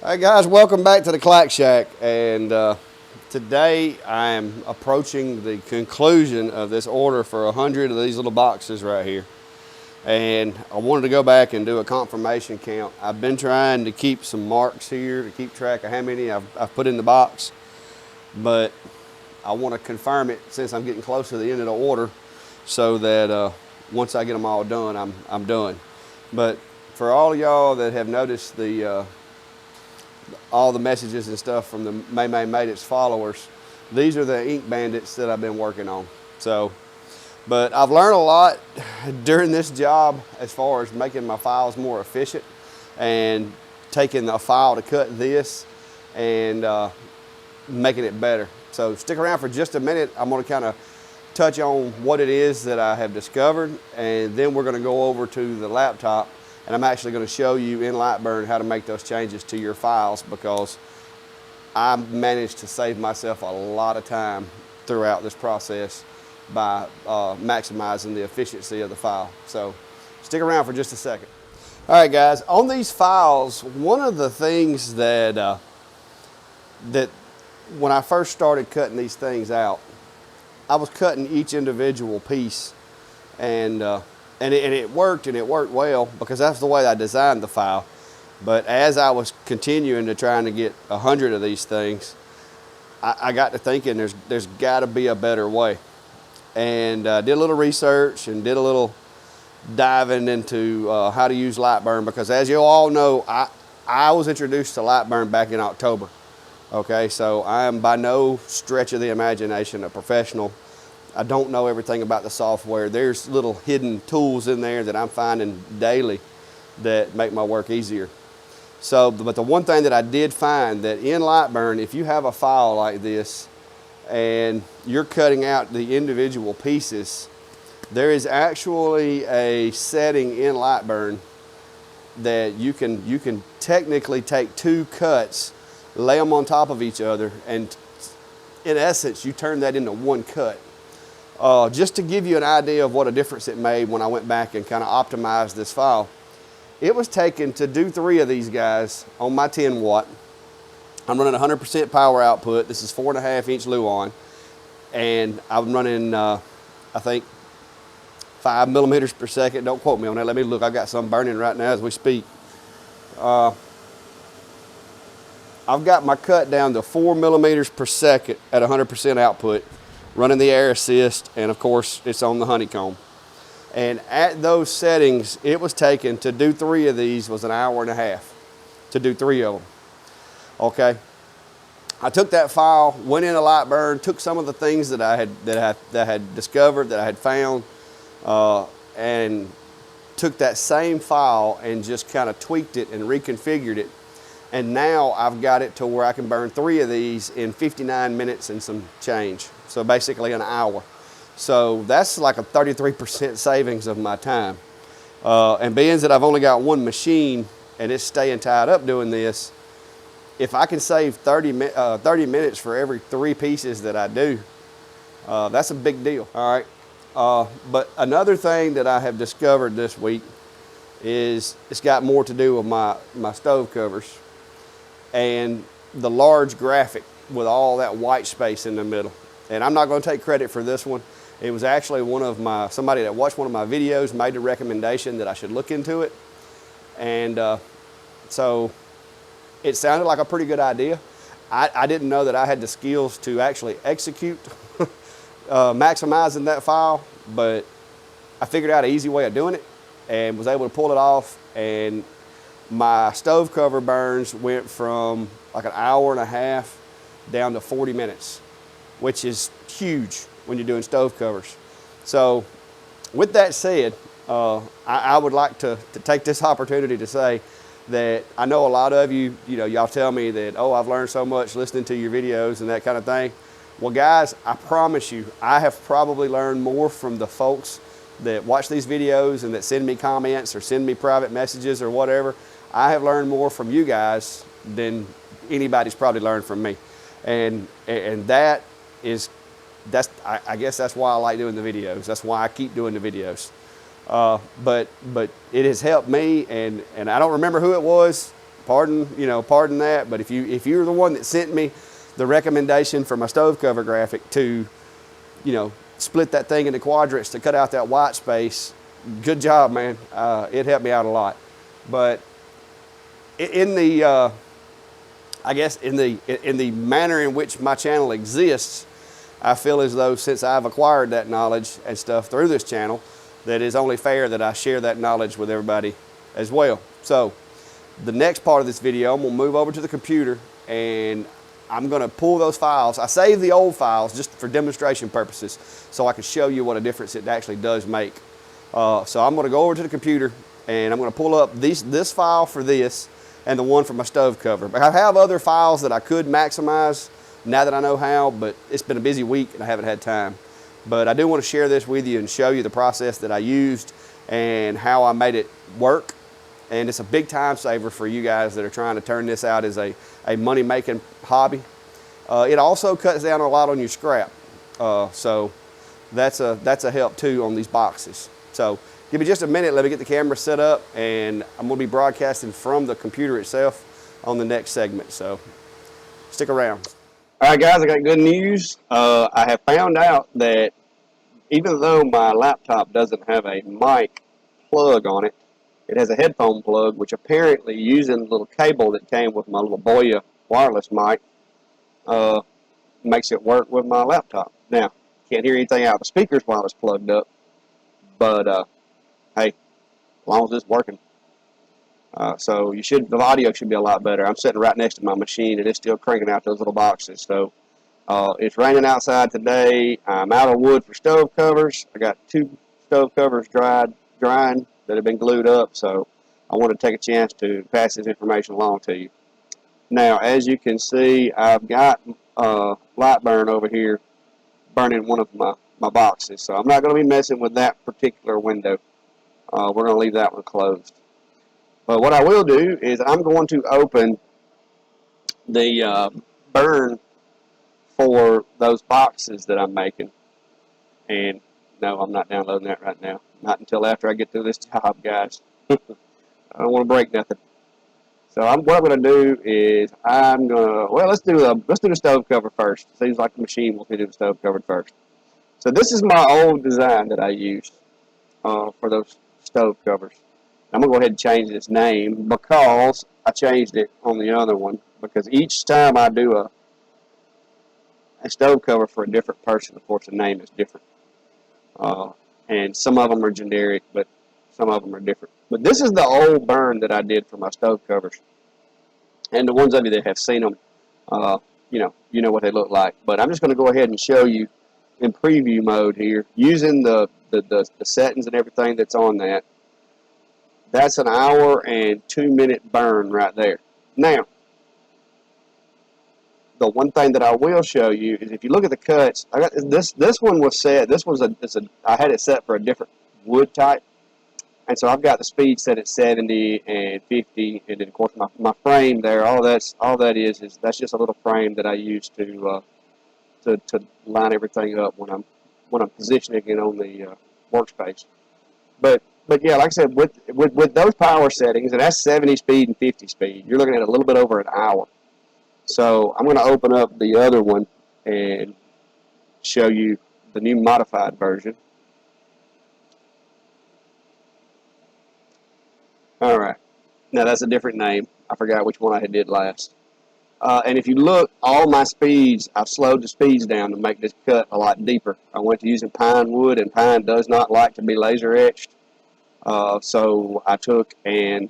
Hey guys, welcome back to the Clack Shack, and today I am approaching the conclusion of this order for 100 of these little boxes right here. And I wanted to go back and do a confirmation count. I've been trying to keep some marks here to keep track of how many I've put in the box, but I want to confirm it since I'm getting close to the end of the order, so that once I get them all done, I'm done. But for all of y'all that have noticed all the messages and stuff from the May Made It's followers, these are the ink bandits that I've been working on. But I've learned a lot during this job as far as making my files more efficient and taking a file to cut this and making it better. So stick around for just a minute. I'm going to kind of touch on what it is that I have discovered, and then we're going to go over to the laptop, and I'm actually going to show you in Lightburn how to make those changes to your files, because I managed to save myself a lot of time throughout this process by maximizing the efficiency of the file. So stick around for just a second. All right guys, on these files, one of the things that when I first started cutting these things out, I was cutting each individual piece, and it worked, and it worked well, because that's the way I designed the file. But as I was continuing to trying to get 100 of these things, I got to thinking there's got to be a better way, and did a little research and did a little diving into how to use Lightburn, because as you all know, I was introduced to Lightburn back in October. Okay, so I am by no stretch of the imagination a professional. I don't know everything about the software. There's little hidden tools in there that I'm finding daily that make my work easier. So, but the one thing that I did find, that in Lightburn, if you have a file like this and you're cutting out the individual pieces, there is actually a setting in Lightburn that you can technically take two cuts, lay them on top of each other, and in essence, you turn that into one cut. Just to give you an idea of what a difference it made when I went back and kind of optimized this file. It was taken to do 3 of these guys on my 10 watt. I'm running 100% power output. This is 4.5 inch Luan, and I'm running, I think, 5 millimeters per second. Don't quote me on that. Let me look. I've got some burning right now as we speak. I've got my cut down to 4 millimeters per second at 100% output, running the air assist, and of course it's on the honeycomb. And at those settings, it was taken to do 3 of these was 1.5 hours to do 3 of them. Okay, I took that file, went into Lightburn, took some of the things that I had discovered, that I had found, and took that same file and just kind of tweaked it and reconfigured it. And now I've got it to where I can burn 3 of these in 59 minutes and some change. So basically an hour. So that's like a 33% savings of my time. And being that I've only got one machine and it's staying tied up doing this, if I can save 30 minutes for every 3 pieces that I do, that's a big deal. All right. But another thing that I have discovered this week is it's got more to do with my stove covers and the large graphic with all that white space in the middle. And I'm not going to take credit for this one. It was actually somebody that watched one of my videos made a recommendation that I should look into it. And so it sounded like a pretty good idea. I didn't know that I had the skills to actually execute maximizing that file, but I figured out an easy way of doing it and was able to pull it off. And my stove cover burns went from like 1.5 hours down to 40 minutes, which is huge when you're doing stove covers. So with that said, I would like to take this opportunity to say that I know a lot of you, y'all tell me that, oh, I've learned so much listening to your videos and that kind of thing. Well, guys, I promise you, I have probably learned more from the folks that watch these videos and that send me comments or send me private messages or whatever. I have learned more from you guys than anybody's probably learned from me. And I guess that's why I like doing the videos. That's why I keep doing the videos. But it has helped me, and I don't remember who it was Pardon that, but if you're the one that sent me the recommendation for my stove cover graphic to, split that thing into quadrants to cut out that white space, good job, man. It helped me out a lot. But in the manner in which my channel exists, I feel as though since I've acquired that knowledge and stuff through this channel, that it's only fair that I share that knowledge with everybody as well. So the next part of this video, I'm gonna move over to the computer and I'm gonna pull those files. I saved the old files just for demonstration purposes so I can show you what a difference it actually does make. So I'm gonna go over to the computer and I'm gonna pull up this file for this and the one for my stove cover. But I have other files that I could maximize now that I know how, but it's been a busy week and I haven't had time. But I do want to share this with you and show you the process that I used and how I made it work. And it's a big time saver for you guys that are trying to turn this out as a money-making hobby. It also cuts down a lot on your scrap. So that's a help too on these boxes. So give me just a minute, let me get the camera set up, and I'm gonna be broadcasting from the computer itself on the next segment, so stick around. All right, guys, I got good news. I have found out that even though my laptop doesn't have a mic plug on it, it has a headphone plug, which apparently, using the little cable that came with my little Boya wireless mic, makes it work with my laptop. Now, can't hear anything out of the speakers while it's plugged up, but hey, as long as it's working. So the audio should be a lot better. I'm sitting right next to my machine and it's still cranking out those little boxes. So it's raining outside today. I'm out of wood for stove covers. I got 2 stove covers drying that have been glued up. So I want to take a chance to pass this information along to you. Now, as you can see, I've got lightburn over here burning one of my boxes. So I'm not going to be messing with that particular window. We're going to leave that one closed. But what I will do is I'm going to open the burn for those boxes that I'm making. And no, I'm not downloading that right now. Not until after I get through this job, guys. I don't want to break nothing. So what I'm going to do is let's do the stove cover first. Seems like the machine wants me to do the stove cover first. So this is my old design that I used for those stove covers. I'm going to go ahead and change its name because I changed it on the other one. Because each time I do a stove cover for a different person, of course, the name is different. And some of them are generic, but some of them are different. But this is the old burn that I did for my stove covers. And the ones of you that have seen them, you know what they look like. But I'm just going to go ahead and show you in preview mode here, using the settings and everything that's on that. That's an 1 hour and 2 minute burn right there. Now, the one thing that I will show you is if you look at the cuts, I got this one was set. I had it set for a different wood type, and so I've got the speed set at 70 and 50, and then of course my frame there. All that is that's just a little frame that I use to line everything up when I'm positioning it on the workspace. But yeah, like I said, with those power settings, and that's 70 speed and 50 speed, you're looking at a little bit over an hour. So I'm going to open up the other one and show you the new modified version. All right. Now that's a different name. I forgot which one I did last. And if you look, all my speeds, I've slowed the speeds down to make this cut a lot deeper. I went to using pine wood, and pine does not like to be laser etched. So I took and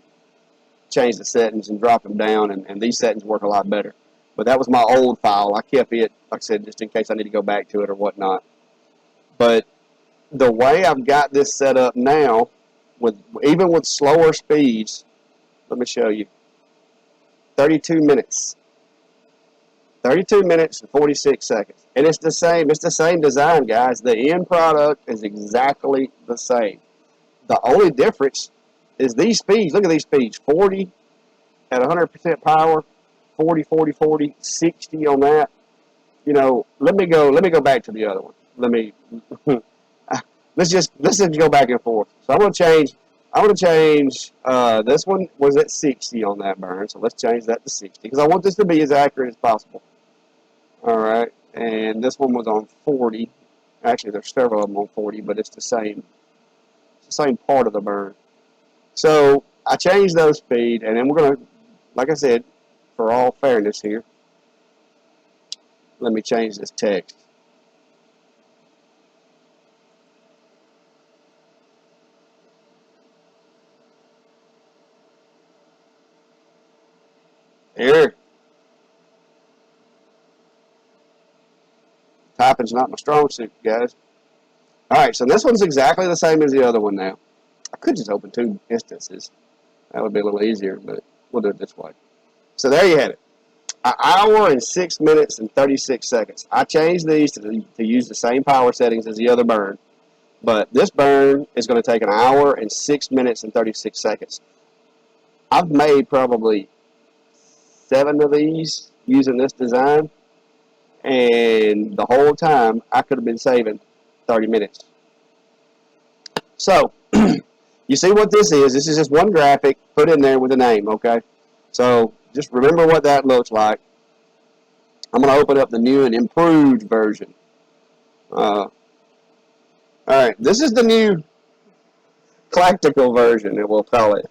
changed the settings and dropped them down, and these settings work a lot better. But that was my old file. I kept it, like I said, just in case I need to go back to it or whatnot. But the way I've got this set up now, even with slower speeds, let me show you. 32 minutes. 32 minutes and 46 seconds. And it's the same design, guys. The end product is exactly the same. The only difference is these speeds. Look at these speeds. 40 at 100% power, 40, 40, 40, 60 on that. You know, let me go back to the other one. Let's just go back and forth. So I'm going to change. I want to change, this one was at 60 on that burn, so let's change that to 60, because I want this to be as accurate as possible. Alright, and this one was on 40. Actually, there's several of them on 40, but it's the same part of the burn. So, I changed those speed, and then we're going to, like I said, for all fairness here, let me change this text. Here. Typing's not my strong suit, guys. Alright, so this one's exactly the same as the other one now. I could just open two instances. That would be a little easier, but we'll do it this way. So there you have it. An hour and 6 minutes and 36 seconds. I changed these to use the same power settings as the other burn, but this burn is going to take an hour and 6 minutes and 36 seconds. I've made probably 7 of these using this design, and the whole time I could have been saving 30 minutes. So, you see what this is. This is just one graphic put in there with a name, okay? So, just remember what that looks like. I'm going to open up the new and improved version. Alright, this is the new practical version, we'll call it.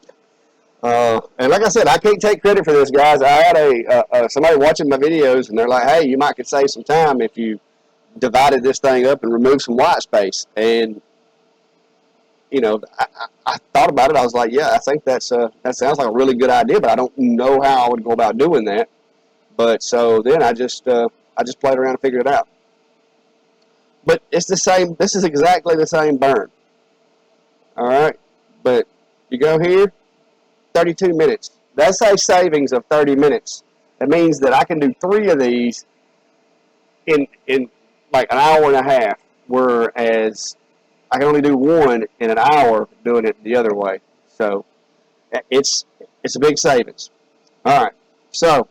And like I said, I can't take credit for this, guys. I had somebody watching my videos, and they're like, hey, you might could save some time if you divided this thing up and removed some white space. And, you know, I thought about it. I was like, yeah, I think that sounds like a really good idea, but I don't know how I would go about doing that. But so then I just played around and figured it out. But it's the same. This is exactly the same burn. All right, but you go here, 32 minutes. That's a savings of 30 minutes. That means that I can do 3 of these in like an hour and a half, whereas I can only do 1 in an hour doing it the other way. So it's a big savings. All right, so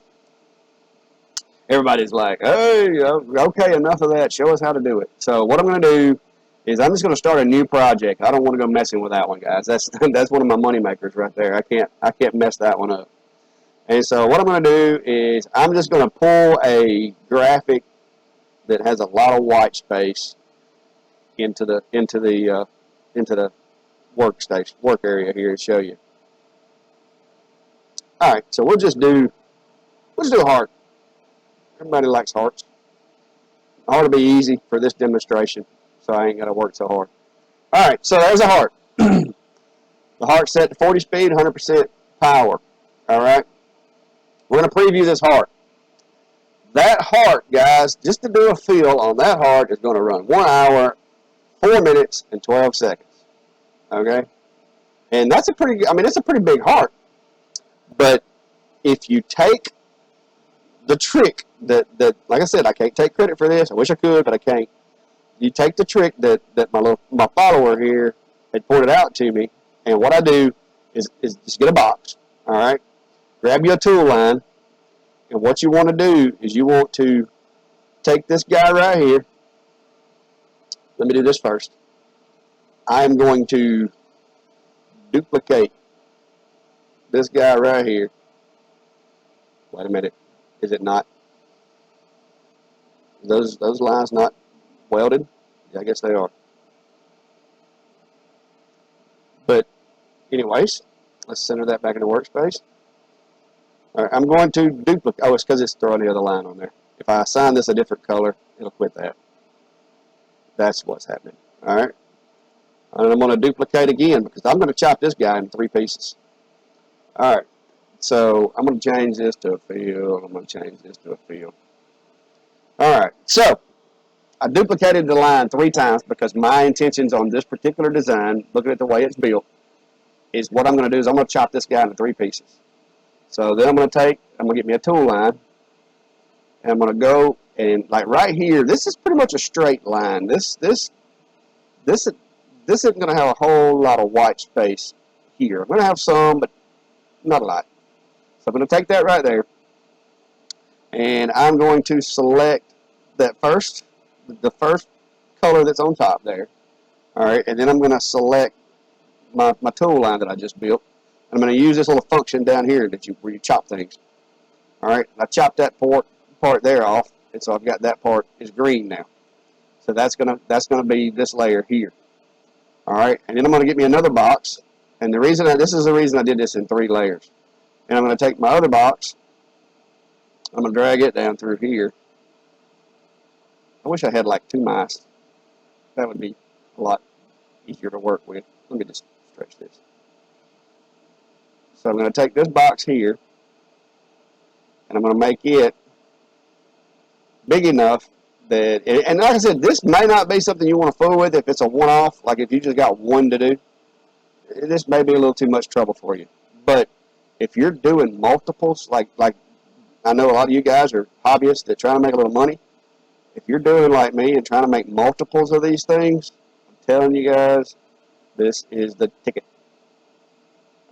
everybody's like, hey, okay, enough of that. Show us how to do it. So what I'm going to do is I'm just going to start a new project. I don't want to go messing with that one, guys. That's one of my money makers right there. I can't mess that one up. And so what I'm going to do is I'm just going to pull a graphic that has a lot of white space into the work area here and show you. All right, so we'll just do a heart. Everybody likes hearts. The heart will be easy for this demonstration, so I ain't got to work so hard. All right, so there's a heart. The heart's set to 40 speed, 100% power. All right, we're going to preview this heart. That heart, guys, just to do a feel on that heart is going to run 1 hour, 4 minutes, and 12 seconds. Okay, and it's a pretty big heart. But if you take the trick that like I said, I can't take credit for this. I wish I could, but I can't. You take the trick that my follower here had pointed out to me, and what I do is just get a box. All right, grab your tool line, and what you want to do is you want to take this guy right here. Let me do this first. I am going to duplicate this guy right here. Wait a minute, is it not? Those lines not welded? Yeah, I guess they are. But anyways, let's center that back in the workspace. All right, I'm going to duplicate. Oh, it's because it's throwing the other line on there. If I assign this a different color, it'll quit that. That's what's happening. All right. And I'm going to duplicate again because I'm going to chop this guy in 3 pieces. All right. So I'm going to change this to a field. I'm going to change this to a field. All right. So I duplicated the line 3 times because my intentions on this particular design, looking at the way it's built, is what I'm going to do is I'm going to chop this guy into 3 pieces. So then I'm going to get me a tool line, and I'm going to go and like right here, this is pretty much a straight line. This isn't going to have a whole lot of white space here. I'm going to have some, but not a lot. So I'm going to take that right there, and I'm going to select the first color that's on top there. All right, and then I'm going to select my tool line that I just built. And I'm going to use this little function down here where you chop things. All right, I chopped that part there off, and so I've got that part is green now. So that's gonna be this layer here. All right, and then I'm gonna get me another box, and this is the reason I did this in 3 layers. And I'm gonna take my other box, I'm gonna drag it down through here. I wish I had like 2 mice. That would be a lot easier to work with. Let me just stretch this. So I'm gonna take this box here, and I'm gonna make it big enough that, and like I said, this may not be something you want to fool with if it's a one-off, like if you just got one to do. This may be a little too much trouble for you. But if you're doing multiples, like I know a lot of you guys are hobbyists that try to make a little money. If you're doing like me and trying to make multiples of these things, I'm telling you guys, this is the ticket.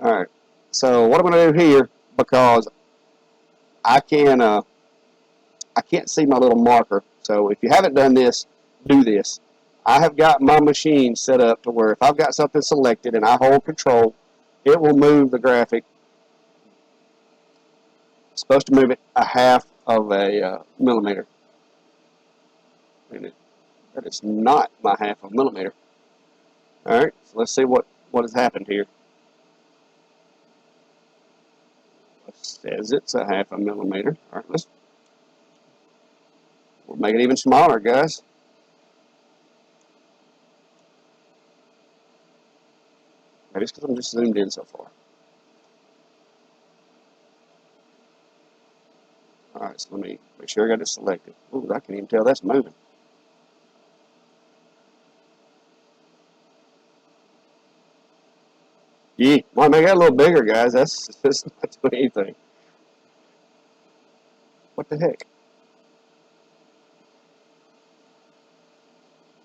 All right. So what I'm going to do here, because I can't see my little marker. So if you haven't done this, do this. I have got my machine set up to where if I've got something selected and I hold control, it will move the graphic. It's supposed to move it a half of a millimeter. And that is not my half of a millimeter. All right, so let's see what has happened here. It says it's a half a millimeter. All right, we'll make it even smaller, guys. Maybe it's because I'm just zoomed in so far. All right, so let me make sure I got it selected. Ooh, I can't even tell that's moving. Yeah, might make that a little bigger, guys. That's not doing anything. What the heck?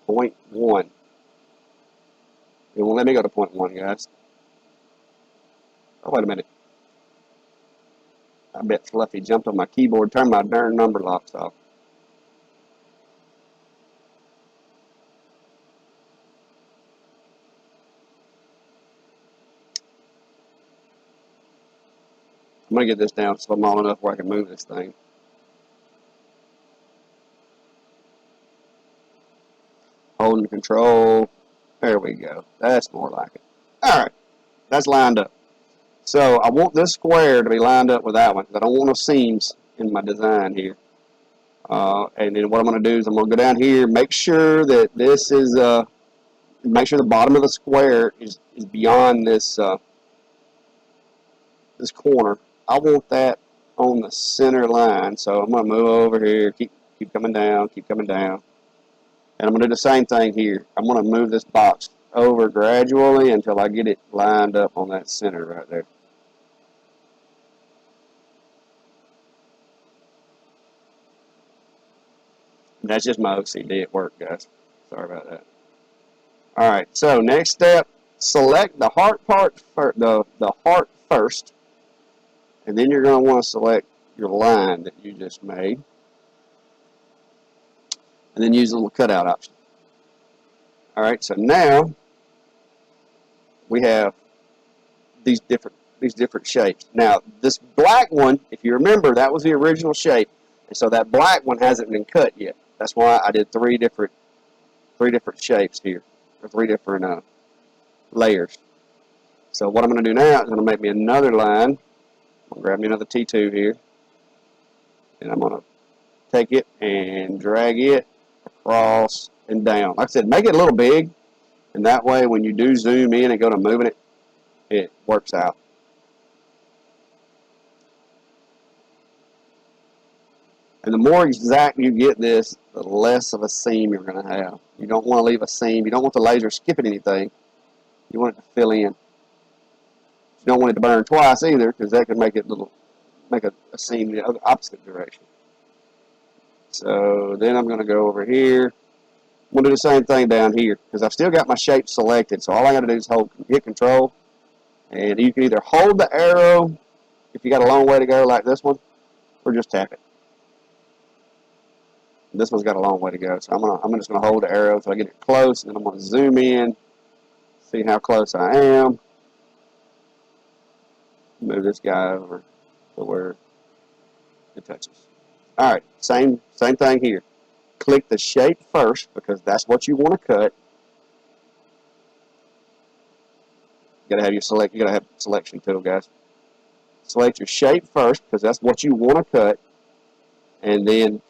0.1. It won't let me go to 0.1, guys. Oh, wait a minute. I bet Fluffy jumped on my keyboard, turned my darn number locks off. I'm going to get this down small enough where I can move this thing. Holding control. There we go. That's more like it. All right. That's lined up. So I want this square to be lined up with that one. I don't want no seams in my design here. And then what I'm going to do is I'm going to go down here, make sure that this is, make sure the bottom of the square is beyond this this corner. I want that on the center line. So I'm going to move over here, keep coming down, and I'm going to do the same thing here. I'm going to move this box over gradually until I get it lined up on that center right there. And that's just my OCD at work, guys. Sorry about that. All right, so next step, select the heart part, the heart first, and then you're going to want to select your line that you just made, and then use the little cutout option. All right, so now we have these different shapes. Now, this black one, if you remember, that was the original shape, and so that black one hasn't been cut yet. That's why I did three different shapes here, or 3 different layers. So what I'm going to do now is I'm going to make me another line. I'm going to grab me another T2 here, and I'm going to take it and drag it across and down. Like I said, make it a little big, and that way when you do zoom in and go to moving it, it works out. And the more exact you get this, the less of a seam you're going to have. You don't want to leave a seam. You don't want the laser skipping anything. You want it to fill in. You don't want it to burn twice either, because that could make a seam the opposite direction. So then I'm going to go over here. I'm going to do the same thing down here, because I've still got my shape selected. So all I got to do is hit control, and you can either hold the arrow if you got a long way to go like this one, or just tap it. This one's got a long way to go, so I'm just gonna hold the arrow until I get it close, and then I'm gonna zoom in See how close I am. Move this guy over to where it touches. All right, same thing here. Click the shape first because that's what you want to cut. You gotta have selection tool, guys. Select your shape first because that's what you want to cut, and then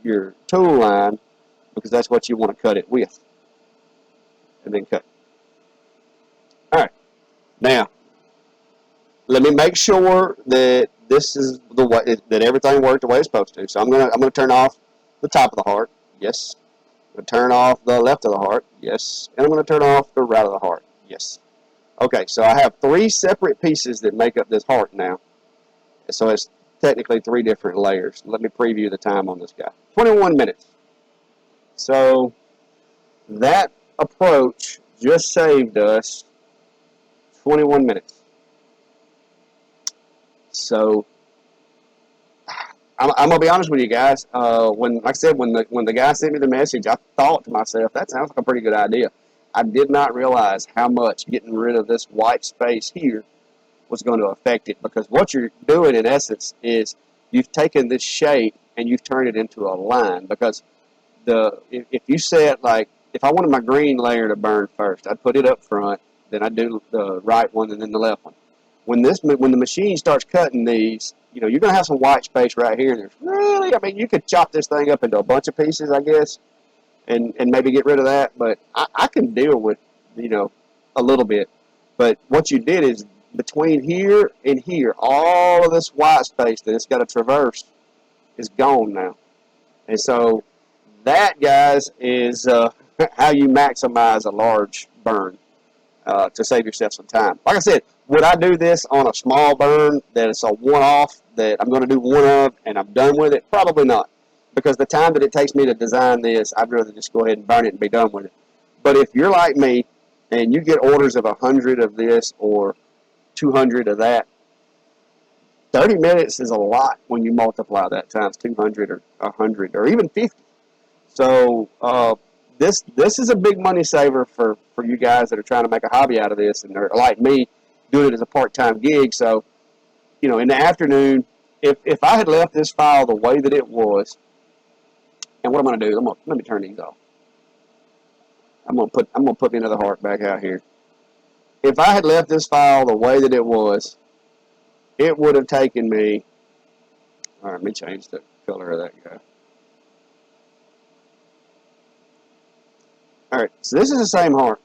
your tool line because that's what you want to cut it with, and then cut. All right, now let me make sure that this is the way that everything worked the way it's supposed to. So I'm gonna turn off the top of the heart. Yes. I'm gonna turn off the left of the heart. Yes. And I'm gonna turn off the right of the heart. Yes. Okay. So I have 3 separate pieces that make up this heart now. So it's technically 3 different layers. Let me preview the time on this guy. 21 minutes. So that approach just saved us 21 minutes. So I'm gonna be honest with you guys. Like I said, when the guy sent me the message, I thought to myself, that sounds like a pretty good idea. I did not realize how much getting rid of this white space here was going to affect it, because what you're doing in essence is you've taken this shape and you've turned it into a line. Because if you set, like, if I wanted my green layer to burn first, I'd put it up front, then I'd do the right one and then the left one. When the machine starts cutting these, you're going to have some white space right here. There's really, I mean, you could chop this thing up into a bunch of pieces, I guess, and maybe get rid of that. But I can deal with, a little bit. But what you did is between here and here, all of this white space that it's got to traverse is gone now. And so that, guys, is how you maximize a large burn to save yourself some time. Like I said, would I do this on a small burn that it's a one-off that I'm going to do one of and I'm done with it? Probably not. Because the time that it takes me to design this, I'd rather just go ahead and burn it and be done with it. But if you're like me and you get orders of 100 of this or 200 of that, 30 minutes is a lot when you multiply that times 200 or 100 or even 50. So this is a big money saver for you guys that are trying to make a hobby out of this, and they're like me, doing it as a part-time gig. So, in the afternoon, if I had left this file the way that it was, and what I'm going to do, let me turn these off. I'm going to put me another heart back out here. If I had left this file the way that it was, it would have taken me. All right, let me change the color of that guy. All right, so this is the same heart.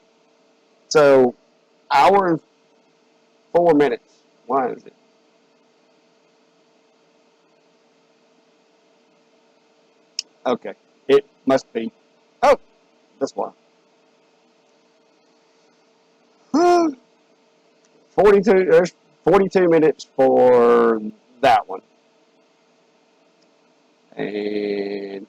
So, hour and 4 minutes. Why is it? Okay, it must be. Oh, that's why. 42. There's 42 minutes for that one, and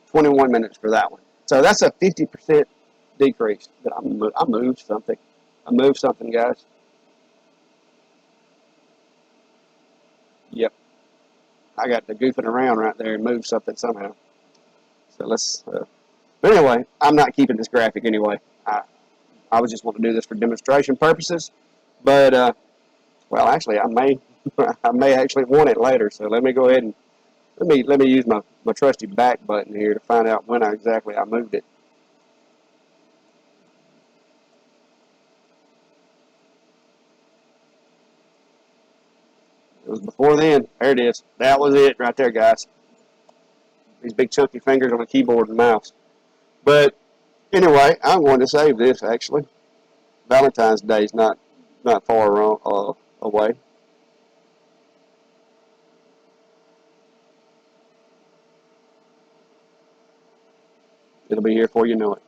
21 minutes for that one. So that's a 50% decrease. But I moved something. I moved something, guys. Yep. I got the goofing around right there and moved something somehow. So let's. But anyway, I'm not keeping this graphic anyway. I was just want to do this for demonstration purposes. But well, actually, I may I may actually want it later. So let me go ahead and let me use my trusty back button here to find out when exactly I moved it. It was before then. There it is. That was it right there, guys. These big chunky fingers on the keyboard and mouse. But anyway, I'm going to save this actually. Valentine's Day is not far away. It'll be here before you know it.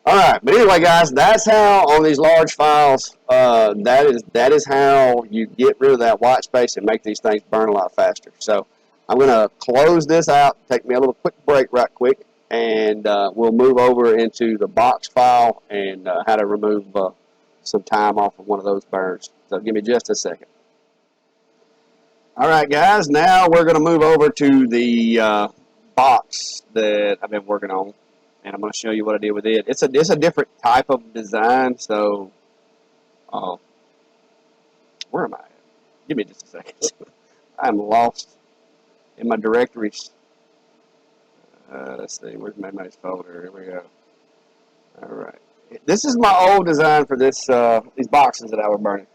All right, but anyway, guys, that's how on these large files. That is how you get rid of that white space and make these things burn a lot faster. So I'm going to close this out. Take me a little quick break, right quick, and we'll move over into the box file and how to remove some time off of one of those burns. So give me just a second. All right, guys, now we're going to move over to the box that I've been working on, and I'm going to show you what I did with it. It's a different type of design, so where am I at? Give me just a second. I'm lost in my directories. Let's see, where's my nice folder? Here we go. All right. This is my old design for this these boxes that I was burning.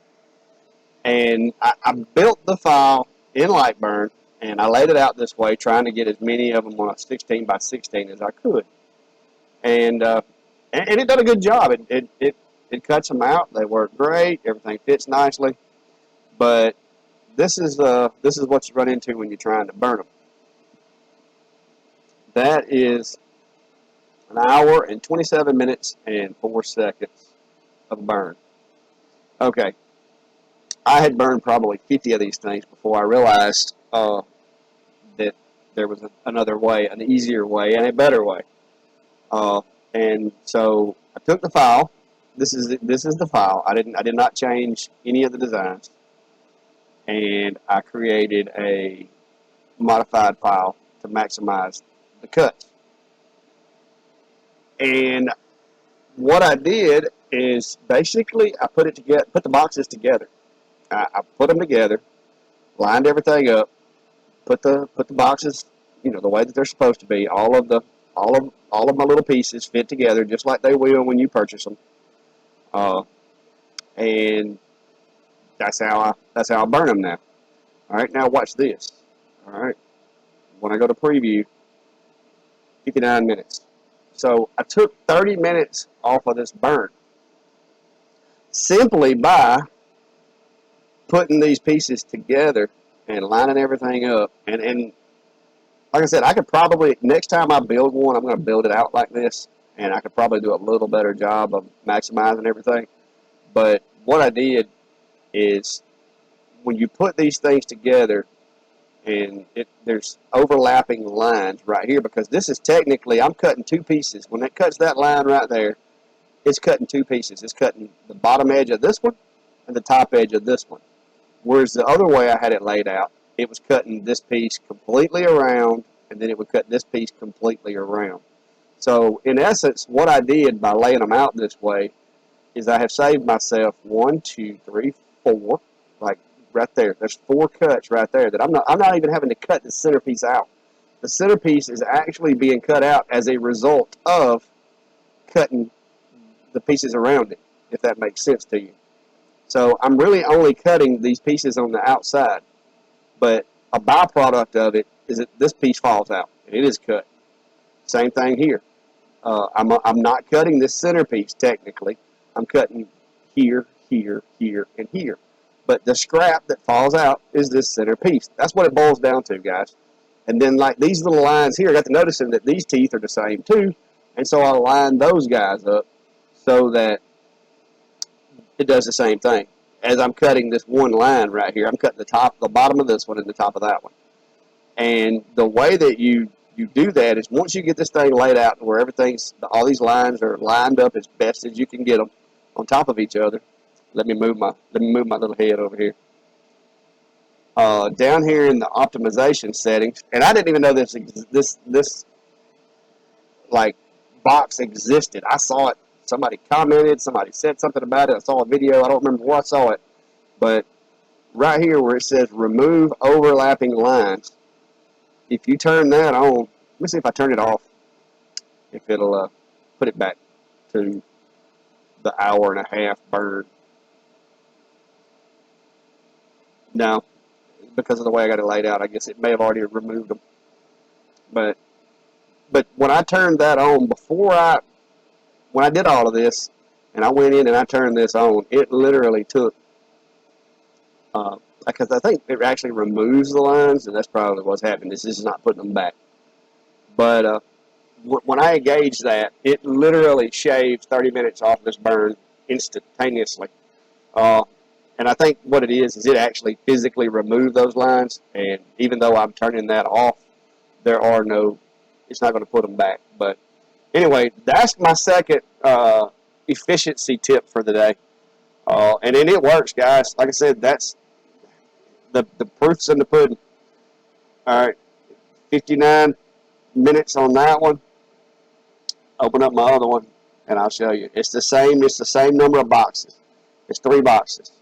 And I built the file in Lightburn, and I laid it out this way, trying to get as many of them on a 16 by 16 as I could. And it did a good job. It cuts them out. They work great. Everything fits nicely. But this is what you run into when you're trying to burn them. That is an hour and 27 minutes and 4 seconds of burn. Okay. I had burned probably 50 of these things before I realized that there was another way, an easier way, and a better way. And so I took the file. This is the file. I did not change any of the designs, and I created a modified file to maximize the cuts. And what I did is basically I put the boxes together. I put them together, lined everything up, put the boxes, the way that they're supposed to be. All of my little pieces fit together just like they will when you purchase them. And that's how I burn them now. All right, now watch this. All right, when I go to preview, 59 minutes. So I took 30 minutes off of this burn simply by putting these pieces together and lining everything up. And like I said, I could probably, next time I build one, I'm going to build it out like this, and I could probably do a little better job of maximizing everything. But what I did is when you put these things together, and there's overlapping lines right here, because this is technically, I'm cutting two pieces. When it cuts that line right there, it's cutting two pieces. It's cutting the bottom edge of this one and the top edge of this one. Whereas the other way I had it laid out, it was cutting this piece completely around, and then it would cut this piece completely around. So in essence, what I did by laying them out this way is I have saved myself 1, 2, 3, 4, like right there. There's 4 cuts right there that I'm not even having to cut the centerpiece out. The centerpiece is actually being cut out as a result of cutting the pieces around it, if that makes sense to you. So I'm really only cutting these pieces on the outside, but a byproduct of it is that this piece falls out, and it is cut. Same thing here. I'm not cutting this centerpiece technically. I'm cutting here, here, here, and here. But the scrap that falls out is this centerpiece. That's what it boils down to, guys. And then like these little lines here, I got to noticing that these teeth are the same too, and so I line those guys up so that it does the same thing. As I'm cutting this one line right here, I'm cutting the bottom of this one and the top of that one. And the way that you do that is once you get this thing laid out where all these lines are lined up as best as you can get them on top of each other. Let me move my little head over here. Down here in the optimization settings, and I didn't even know this like box existed. I saw it. Somebody commented. Somebody said something about it. I saw a video. I don't remember where I saw it, but right here where it says remove overlapping lines, if you turn that on, let me see if I turn it off, if it'll put it back to the hour and a half burn. No, because of the way I got it laid out, I guess it may have already removed them. But when I turned that on, when I did all of this, and I went in and I turned this on, it literally took, because I think it actually removes the lines, and that's probably what's happening. This is not putting them back. But when I engaged that, it literally shaved 30 minutes off this burn instantaneously. And I think what it is it actually physically removed those lines, and even though I'm turning that off, it's not going to put them back. But anyway, that's my second efficiency tip for the day. And then it works, guys. Like I said, that's the proof's in the pudding. All right, 59 minutes on that one. Open up my other one, and I'll show you. It's the same. It's the same number of boxes. It's 3 boxes.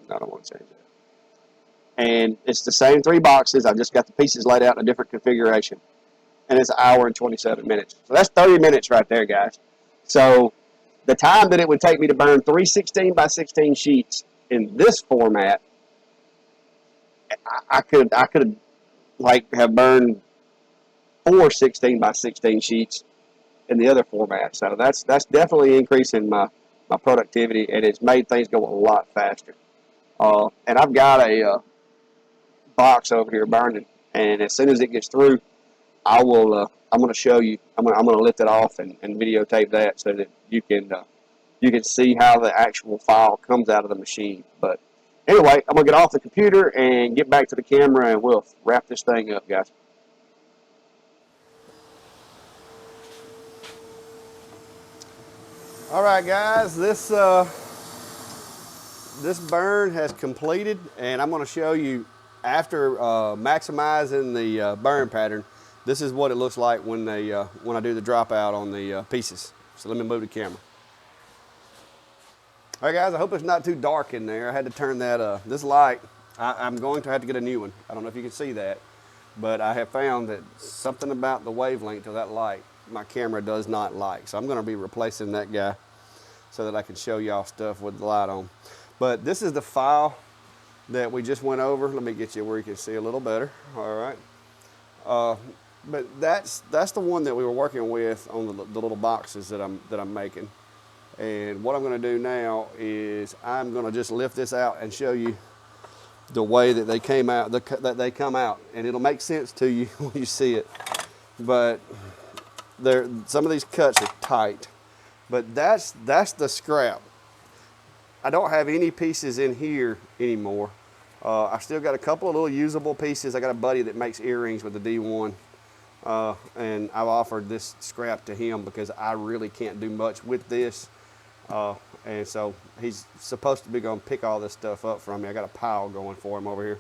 I don't want to change that. And it's the same 3 boxes. I just got the pieces laid out in a different configuration. And it's an hour and 27 minutes. So that's 30 minutes right there, guys. So the time that it would take me to burn 3 16 by 16 sheets in this format, I could like have burned 4 16 by 16 sheets in the other format. So that's definitely increasing my productivity, and it's made things go a lot faster. And I've got a box over here burning, and as soon as it gets through, I will. I'm going to show you. I'm going to lift it off and videotape that so that you can see how the actual file comes out of the machine. But anyway, I'm going to get off the computer and get back to the camera, and we'll wrap this thing up, guys. All right, guys, this burn has completed, and I'm going to show you after maximizing the burn pattern. This is what it looks like when I do the dropout on the pieces. So let me move the camera. All right, guys, I hope it's not too dark in there. I had to turn that this light. I'm going to have to get a new one. I don't know if you can see that, but I have found that something about the wavelength of that light my camera does not like. So I'm going to be replacing that guy so that I can show y'all stuff with the light on. But this is the file that we just went over. Let me get you where you can see a little better. All right. But that's the one that we were working with on the little boxes that I'm making. And what I'm going to do now is I'm going to just lift this out and show you the way that they came out, that they come out, and it'll make sense to you when you see it. But some of these cuts are tight, but that's the scrap. I don't have any pieces in here anymore. I still got a couple of little usable pieces. I got a buddy that makes earrings with the D1, and I've offered this scrap to him because I really can't do much with this. And so he's supposed to be going to pick all this stuff up from me. I got a pile going for him over here.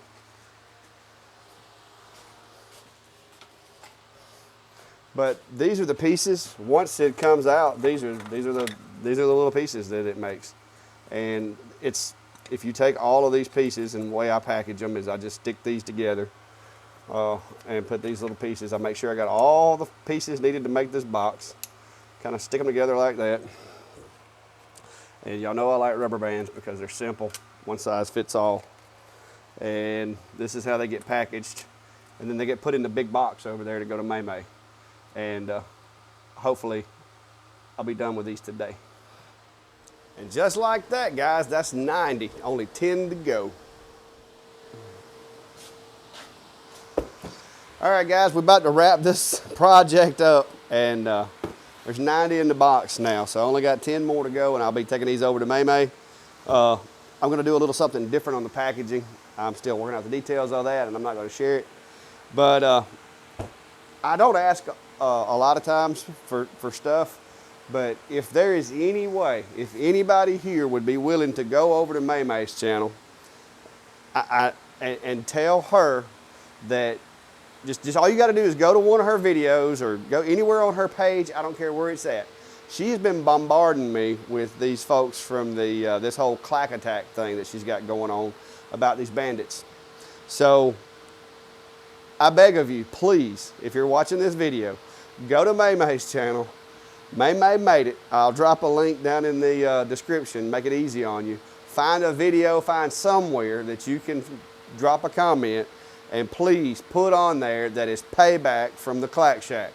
But these are the pieces. Once it comes out, these are the little pieces that it makes. And if you take all of these pieces, and the way I package them is I just stick these together and put these little pieces. I make sure I got all the pieces needed to make this box. Kind of stick them together like that. And y'all know I like rubber bands because they're simple. One size fits all. And this is how they get packaged. And then they get put in the big box over there to go to May. And hopefully I'll be done with these today. And just like that, guys, that's 90. Only 10 to go. All right, guys, we're about to wrap this project up. And there's 90 in the box now, so I only got 10 more to go, and I'll be taking these over to May. I'm going to do a little something different on the packaging. I'm still working out the details of that, and I'm not going to share it. But I don't ask a lot of times for stuff, but if there is any way, if anybody here would be willing to go over to May's channel and tell her that just all you got to do is go to one of her videos or go anywhere on her page. I don't care where it's at. She's been bombarding me with these folks from this whole clack attack thing that she's got going on about these bandits. So I beg of you, please, if you're watching this video, go to May's channel. May made it. I'll drop a link down in the description, make it easy on you. Find a video, find somewhere that you can drop a comment, and please put on there that it's payback from the Clack Shack.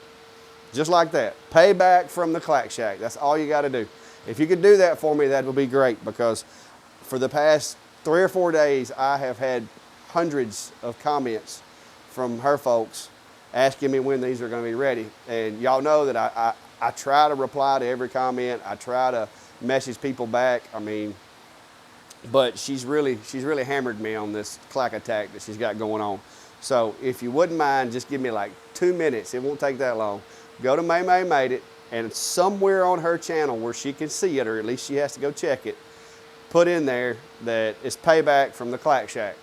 Just like that, payback from the Clack Shack. That's all you got to do. If you could do that for me, that would be great, because for the past 3 or 4 days, I have had hundreds of comments from her folks asking me when these are going to be ready. And y'all know that I try to reply to every comment. I try to message people back. I mean, but she's really hammered me on this clack attack that she's got going on. So if you wouldn't mind, just give me like 2 minutes. It won't take that long. Go to May Made It, and somewhere on her channel where she can see it, or at least she has to go check it, put in there that it's payback from the Clack Shack.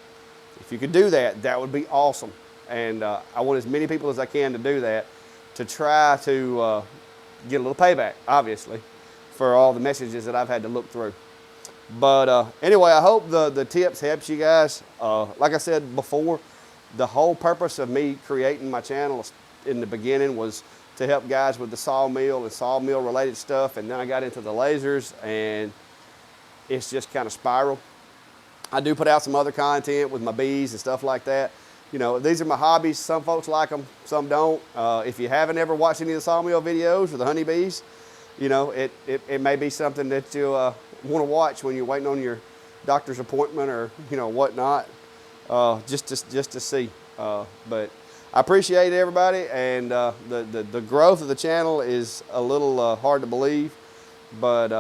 If you could do that, that would be awesome. And I want as many people as I can to do that, to try to get a little payback, obviously, for all the messages that I've had to look through. But anyway, I hope the tips helps you guys. Like I said before, the whole purpose of me creating my channel in the beginning was to help guys with the sawmill and sawmill related stuff, and then I got into the lasers, and it's just kind of spiraled. I do put out some other content with my bees and stuff like that. You know, these are my hobbies. Some folks like them, some don't. If you haven't ever watched any of the sawmill videos or the honeybees, you know, it may be something that you want to watch when you're waiting on your doctor's appointment or, you know, whatnot, just to see. But I appreciate everybody, and the growth of the channel is a little hard to believe, but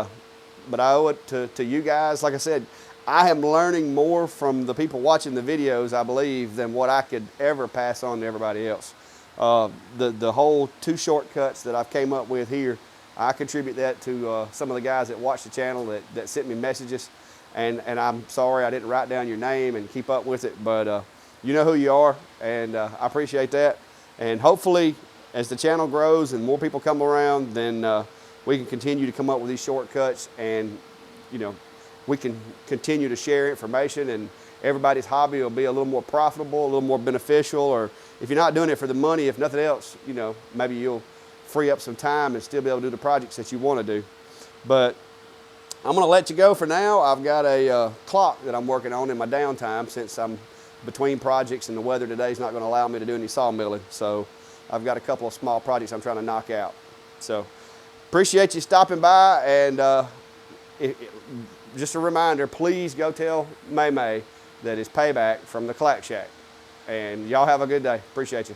I owe it to you guys. Like I said, I am learning more from the people watching the videos, I believe, than what I could ever pass on to everybody else. The whole 2 shortcuts that I've came up with here, I contribute that to some of the guys that watch the channel that sent me messages, and I'm sorry I didn't write down your name and keep up with it, but you know who you are, and I appreciate that. And hopefully, as the channel grows and more people come around, then we can continue to come up with these shortcuts, and, you know, we can continue to share information, and everybody's hobby will be a little more profitable, a little more beneficial. Or if you're not doing it for the money, if nothing else, you know, maybe you'll free up some time and still be able to do the projects that you want to do. But I'm going to let you go for now. I've got a clock that I'm working on in my downtime, since I'm between projects and the weather today is not going to allow me to do any sawmilling. So I've got a couple of small projects I'm trying to knock out. So appreciate you stopping by, and just a reminder, please go tell May May that it's payback from the Clack Shack. And y'all have a good day. Appreciate you.